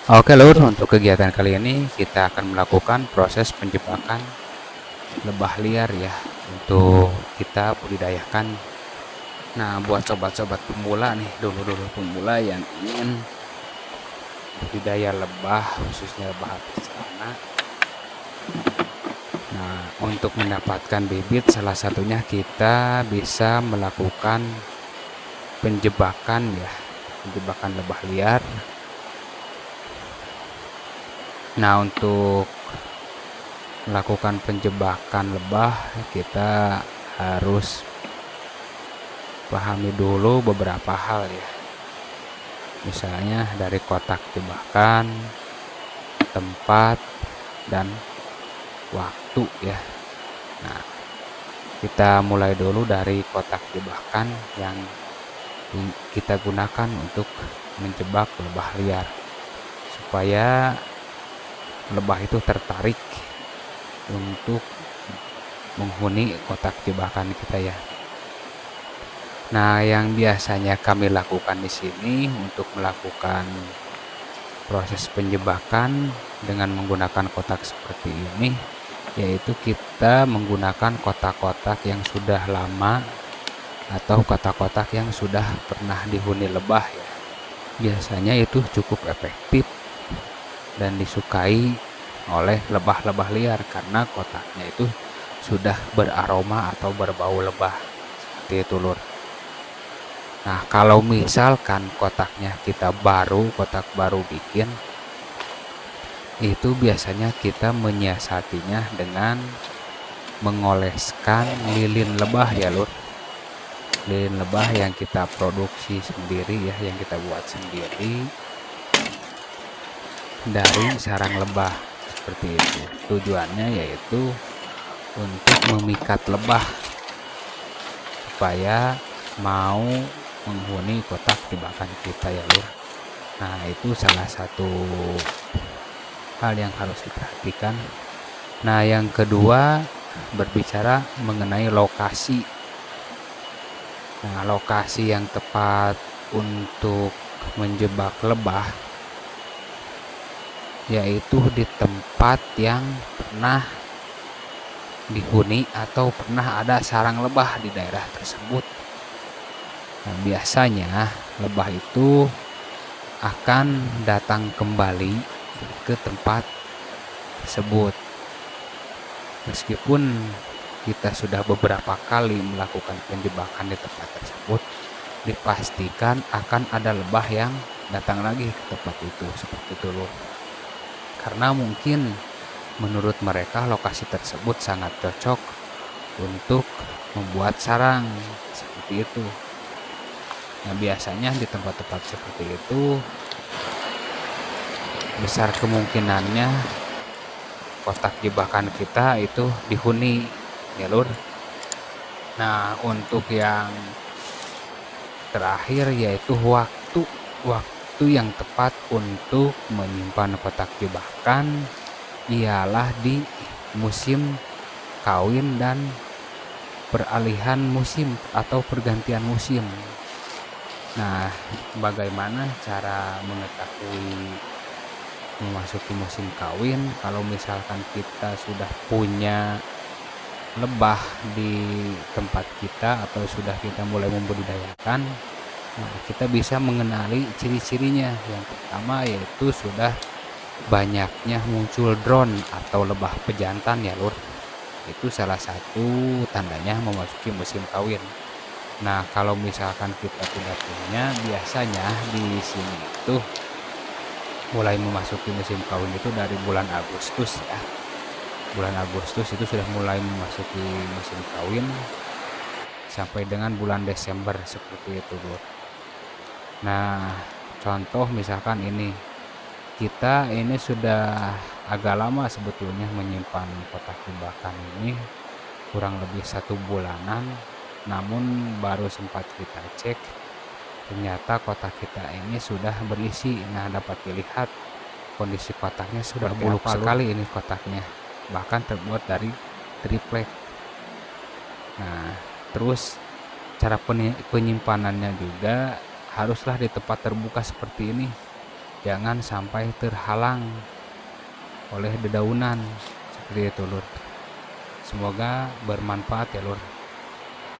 Oke Lur, untuk kegiatan kali ini kita akan melakukan proses penjebakan lebah liar ya untuk kita budidayakan. Nah, buat sobat-sobat pemula nih, dulu-dulu pemula yang ingin budidaya lebah, khususnya lebah api celana. Nah, untuk mendapatkan bibit salah satunya kita bisa melakukan penjebakan ya, penjebakan lebah liar. Nah, untuk melakukan penjebakan lebah, kita harus pahami dulu beberapa hal ya. Misalnya dari kotak jebakan, tempat, dan waktu ya. Nah, kita mulai dulu dari kotak jebakan yang kita gunakan untuk menjebak lebah liar supaya lebah itu tertarik untuk menghuni kotak jebakan kita ya. Nah, yang biasanya kami lakukan di sini untuk melakukan proses penjebakan dengan menggunakan kotak seperti ini, yaitu kita menggunakan kotak-kotak yang sudah lama atau kotak-kotak yang sudah pernah dihuni lebah ya. Biasanya itu cukup efektif dan disukai oleh lebah-lebah liar karena kotaknya itu sudah beraroma atau berbau lebah. Seperti itu, Lur. Nah, kalau misalkan kotaknya kita kotak baru bikin, itu biasanya kita menyiasatinya dengan mengoleskan lilin lebah ya Lur. Lilin lebah yang kita produksi sendiri ya, yang kita buat sendiri dari sarang lebah. Seperti itu. Tujuannya yaitu untuk memikat lebah supaya mau menghuni kotak jebakan kita ya Lur. Nah, itu salah satu hal yang harus diperhatikan. Nah, yang kedua berbicara mengenai lokasi. Nah, lokasi yang tepat untuk menjebak lebah yaitu di tempat yang pernah dihuni atau pernah ada sarang lebah di daerah tersebut. Nah, biasanya lebah itu akan datang kembali ke tempat tersebut. Meskipun kita sudah beberapa kali melakukan penjebakan di tempat tersebut, dipastikan akan ada lebah yang datang lagi ke tempat itu, seperti itu loh. Karena mungkin menurut mereka lokasi tersebut sangat cocok untuk membuat sarang, seperti itu. Nah, biasanya di tempat-tempat seperti itu besar kemungkinannya kotak jebakan kita itu dihuni ya Lur. Nah, untuk yang terakhir yaitu waktu yang tepat untuk menyimpan kotak jebakan ialah di musim kawin dan peralihan musim atau pergantian musim. Nah, bagaimana cara mengetahui memasuki musim kawin? Kalau misalkan kita sudah punya lebah di tempat kita atau sudah kita mulai membudidayakan, nah, kita bisa mengenali ciri-cirinya. Yang pertama yaitu sudah banyaknya muncul drone atau lebah pejantan ya Lur. Itu salah satu tandanya memasuki musim kawin. Nah, kalau misalkan kita tidak punya, biasanya di sini itu mulai memasuki musim kawin itu dari bulan Agustus ya. Bulan Agustus itu sudah mulai memasuki musim kawin sampai dengan bulan Desember seperti itu, Lur. Nah, contoh misalkan ini, kita ini sudah agak lama sebetulnya menyimpan kotak jebakan ini, kurang lebih 1 bulanan, namun baru sempat kita cek, ternyata kotak kita ini sudah berisi. Nah, dapat dilihat kondisi kotaknya sudah buluk sekali ini kotaknya, bahkan terbuat dari triplek. Nah, terus cara penyimpanannya juga haruslah di tempat terbuka seperti ini. jangan sampai terhalang oleh dedaunan seperti itu Lur. Semoga bermanfaat ya Lur.